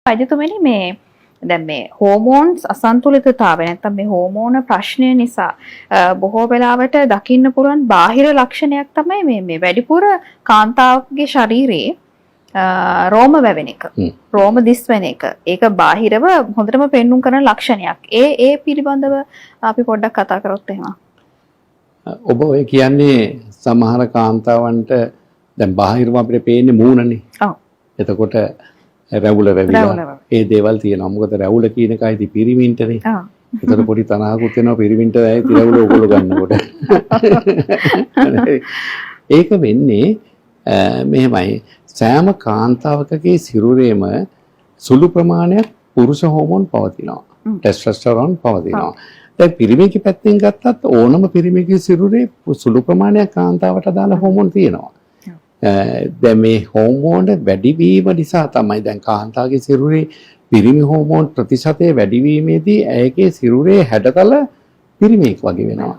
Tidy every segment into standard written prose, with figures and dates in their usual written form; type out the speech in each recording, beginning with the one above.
වෛද්‍යතුමනි මේ දැන් මේ හෝමෝන්ස් අසන්තුලිතතාවය නැත්නම් මේ හෝමෝන ප්‍රශ්නය නිසා බොහෝ වෙලාවට දකින්න පුළුවන් බාහිර ලක්ෂණයක් තමයි මේ වැඩිපුර කාන්තාවකගේ ශරීරයේ රෝම වැවෙන එක. රෝම දිස් වෙන එක. ඒක බාහිරව හොඳටම පෙන්눔 කරන ලක්ෂණයක්. ඒ පිළිබඳව අපි පොඩ්ඩක් කතා කරොත් එහෙම. ඔබ ඔය කියන්නේ සමහර කාන්තාවන්ට දැන් බාහිරව අපිට පේන්නේ මූණනේ. ඔව්. එතකොට රැවුල වැවිලා ඒ දේවල් තියෙනවා. මොකද රැවුල කියන එකයිති පිරිමින්ටනේ. ඔව්. ඒතර පොඩි තනහකුත් වෙනවා පිරිමින්ට ඇයි රැවුල ඔයගොල්ලෝ ගන්නකොට. ඒක වෙන්නේ මෙහෙමයි. සෑම කාන්තාවකගේ සිරුරේම සුළු ප්‍රමාණයක් පුරුෂ හෝමෝන් පවතිනවා. ටෙස්ටොස්ටෙරෝන් පවතිනවා. දැන් පිරිමිගේ පැත්තෙන් ගත්තත් ඕනම පිරිමිගේ සිරුරේ සුළු ප්‍රමාණයක් කාන්තාවට අදාළ හෝමෝන් තියෙනවා. දැන් මේ හෝමෝන වැඩිවීම නිසා තමයි දැන් කාන්තාවගේ සිරුරේ පිරිමි හෝමෝන් ප්‍රතිශතය වැඩිවීමේදී ඇයගේ සිරුරේ හැඩතල පිරිමියෙක් වගේ වෙනවා.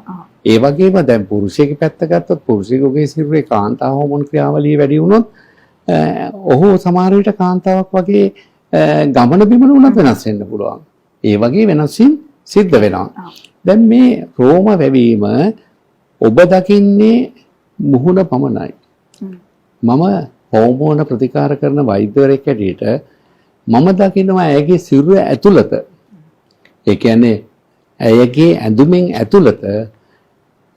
ඒ වගේම දැන් පුරුෂයෙකුගේ පැත්ත ගත්තොත් පුරුෂයෙකුගේ සිරුරේ කාන්තා හෝමෝන් ක්‍රියාවලිය වැඩි වුණොත් ඔහු සමහර විට කාන්තාවක් වගේ ගමන බිමන උනත් වෙනස් වෙන්න පුළුවන්. ඒ වගේ වෙනස් වීම සිද්ධ වෙනවා. දැන් මේ රෝම වැවීම ඔබ දකින්නේ මුහුණ පමණයි. මම හෝමෝන ප්‍රතිකාර කරන වෛද්‍යවරයෙක් හැටියට මම දකිනවා ඇයගේ සිරුර ඇතුළත. ඒ කියන්නේ ඇයගේ ඇඳුමින් ඇතුළත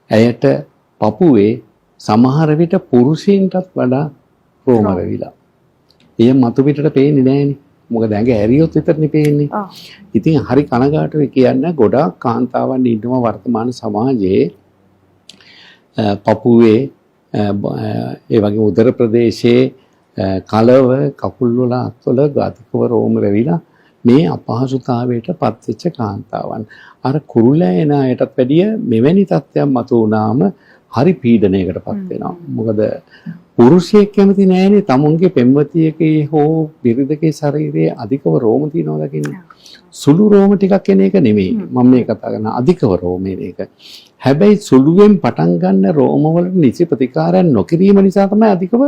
ඇයට පපුවේ සමහර විට පුරුෂයින්ටත් වඩා රෝම වැවිලා. එය මතු පිටට පේන්නේ නැහනේ. මොකද ඇඟ ඇරියොත් විතරනේ පේන්නේ. ඉතින් හරි කනගාටුයි කියන්න ගොඩාක් කාන්තාවන් ඉන්නවා වර්තමාන සමාජයේ පපුවේ ඒ වගේ උදර ප්‍රදේශයේ කලව කකුල් වල අත්වල ගාතිකව රෝම වැවිලා මේ අපහසුතාවයට පත්වෙච්ච කාන්තාවන්. අර කුරුලෑන අයටත් වැඩිය මෙවැනි තත්ත්වයක් මතු වුණාම හරි පීඩනයකටපත් වෙනවා. මොකද පුරුෂයෙක් කැමති නෑනේ තමුන්ගේ පෙම්වතියකේ හෝ බිරිඳකේ ශරීරයේ අධිකව රෝම තියනවා දකින්න. සුළු රෝම ටිකක් එන එක නෙමෙයි. මම මේ කතා කරන අධිකව රෝම එන එක. හැබැයි සුළුවෙන් පටන් ගන්න රෝම වලට නිසි ප්‍රතිකාරයක් නොකිරීම නිසා තමයි අධිකව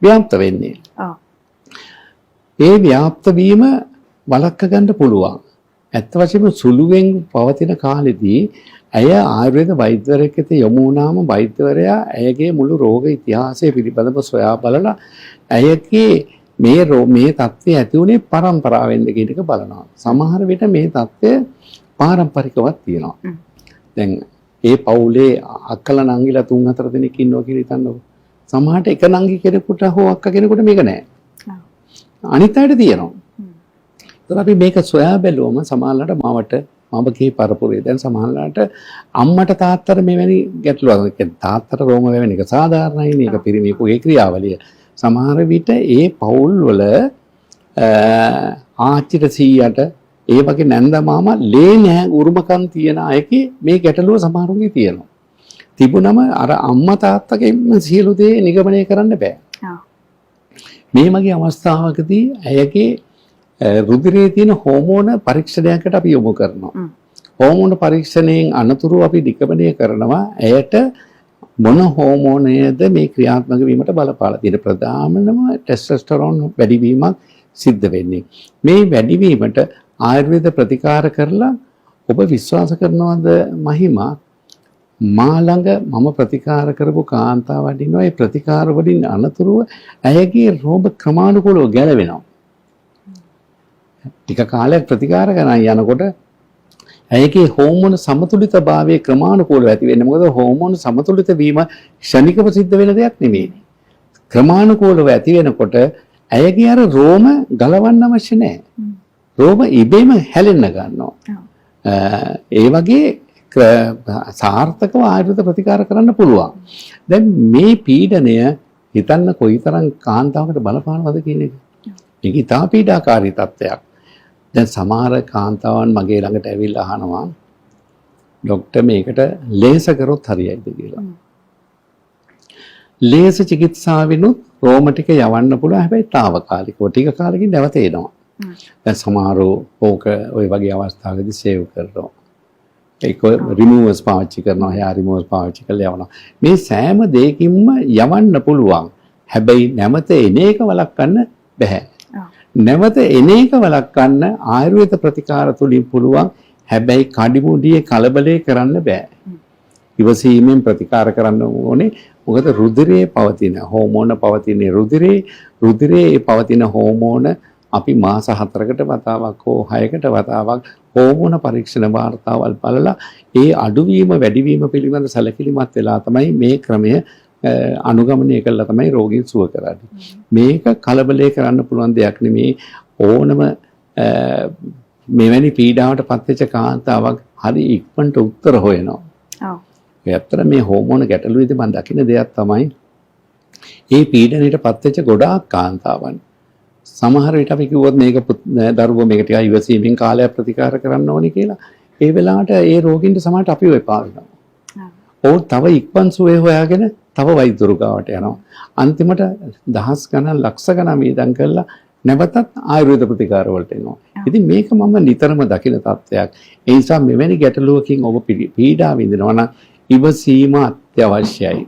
ව්‍යාප්ත වෙන්නේ. ඒ ව්‍යාප්ත වීම වළක්ව ගන්න පුළුවන්. ඇත්ත වශයෙන්ම සුළුවෙන් පවතින කාලෙදී ඇය ආයුර්වේද වෛද්‍යවරයෙක් වෙත යොමු වුණාම වෛද්‍යවරයා ඇයගේ මුළු රෝග ඉතිහාසය පිළිබඳව සොයා බලලා ඇයගේ මේ තත්ත්වය ඇති වුණේ පරම්පරාවෙන්ද කියන එක බලනවා. සමහර විට මේ තත්ත්වය පාරම්පරිකවත් තියෙනවා. දැන් ඒ පවුලේ අක්කලා නංගිලා 3-4 දෙනෙක් ඉන්නවා කියලා හිතන්නකො. සමහරට එක නංගි කෙනෙකුට හෝ අක්කා කෙනෙකුට මේක නැහැ. අනිත් අයට තියෙනවා. ඒතර අපි මේක සොයා බැලුවම සමහරලාට මවගේ පරපුරේ දැන් සමහරලාට අම්මට තාත්තට මෙවැනි ගැටලුවක්. තාත්තට රෝම වැවෙන එක සාධාරණයි. මේක පිරිමියෙකුගේ ක්‍රියාවලිය. සමහර විට ඒ පවුල් වල ආච්චිට සීයට ඒ වගේ නැන්දා මාමා ලේ නැහැ උරුමකම් තියන අයගේ මේ ගැටලුව සමහරුන්ගේ තියෙනවා. තිබුණම අර අම්මා තාත්තගෙන් සියලු දේ නිගමනය කරන්න බෑ. මේ වගේ අවස්ථාවකදී ඇයගේ රුධිරයේ තියෙන හෝමෝන පරීක්ෂණයකට අපි යොමු කරනවා. හෝමෝන පරීක්ෂණයෙන් අනතුරු අපි නිගමනය කරනවා ඇයට මොන හෝමෝනයද මේ ක්‍රියාත්මක වීමට බලපාලා තියෙන. ප්‍රධානම ටෙස්ටොස්ටෙරෝන් වැඩිවීමක් සිද්ධ වෙන්නේ. මේ වැඩිවීමට ආයුර්වේද ප්‍රතිකාර කරලා ඔබ විශ්වාස කරනවද මහිමා මා ළඟ මම ප්‍රතිකාර කරපු කාන්තාවන් ඉන්නවා. ඒ ප්‍රතිකාර වලින් අනතුරුව ඇයගේ රෝග ක්‍රමානුකූලව ගැලවෙනවා. ටික කාලයක් ප්‍රතිකාර කරන යනකොට ඇයගේ හෝමෝන සමතුලිතභාවයේ ක්‍රමානුකූලව ඇති වෙන්නේ. මොකද හෝමෝන සමතුලිත වීම ක්ෂණිකව සිද්ධ වෙන දෙයක් නෙමෙයි. ක්‍රමානුකූලව ඇති වෙනකොට ඇයගේ අර රෝම ගලවන්න අවශ්‍ය නැහැ. රෝම ඉබේම හැලෙන්න ගන්නවා. ඒ වගේ සාර්ථකව ආයුර්වේද ප්‍රතිකාර කරන්න පුළුවන්. දැන් මේ පීඩනය හිතන්න කොයිතරම් කාන්තාවකට බලපානවද කියන එක. මේක ඉතා පීඩාකාරී තත්ත්වයක්. දැන් සමහර කාන්තාවන් මගේ ළඟට ඇවිල්ලා අහනවා ડોක්ටර් මේකට ලේස කරොත් හරියයිද කියලා. ලේස චිකිත්සාවෙනුත් රෝම ටික යවන්න පුළුවන්. හැබැයි తాවකාලිකව ටික කාලෙකින් නැවත එනවා. දැන් සමහරව ඕක ওই වගේ අවස්ථාවකදී සේව් කරනවා. ඒක රිමූවර්ස් පාවිච්චි කරනවා. එයා රිමූවර්ස් පාවිච්චි කරලා යවනවා. මේ සෑම දෙයකින්ම යවන්න පුළුවන්. හැබැයි නැවත එන එක වළක්වන්න බෑ. නැවත එන එක වළක්වන්න ආයුර්වේද ප්‍රතිකාර තුලින් පුළුවන්. හැබැයි කඩිමුඩියේ කලබලේ කරන්න බෑ. ඉවසීමෙන් ප්‍රතිකාර කරන්න ඕනේ. මොකද රුධිරයේ පවතින හෝමෝන පවතින රුධිරයේ පවතින හෝමෝන අපි මාස 4කට වතාවක් හෝ 6කට වතාවක් හෝමෝන පරීක්ෂණ වාර්තාවල් බලලා ඒ අඩුවීම වැඩිවීම පිළිබඳ සැලකිලිමත් වෙලා තමයි මේ ක්‍රමය අනුගමනය කළා තමයි රෝගීන් සුව කරන්නේ. මේක කලබලේ කරන්න පුළුවන් දෙයක් නෙමේ. ඕනම මෙවැනි පීඩාවට පත්වෙච්ච කාන්තාවක් හරි ඉක්මනට උත්තර හොයනවා. ඔව්. ඒ අතර මේ හෝමෝන ගැටලුවේදී මම දකින දෙයක් තමයි මේ පීඩනයට පත්වෙච්ච ගොඩාක් කාන්තාවන් සමහර විට අපි කිව්වොත් මේක දරුවෝ මේක ටිකක් ඉවසීමෙන් කාලයක් ප්‍රතිකාර කරන්න ඕනේ කියලා. ඒ වෙලාවට ඒ රෝගීන්ට සමහරට අපිව එපා වෙනවා. ඕන් තව ඉක්මන් සුවය හොයාගෙන තව වෛද්‍යවරු ගාවට යනවා. අන්තිමට දහස් ගණන් ලක්ෂ ගණන් වේදම් කරලා නැවතත් ආයුර්වේද ප්‍රතිකාර වලට එනවා. ඉතින් මේක මම නිතරම දකින තත්ත්වයක්. ඒ නිසා මෙවැනි ගැටලුවකින් ඔබ පීඩා විඳිනවා නම් ඉවසීම අත්‍යවශ්‍යයි.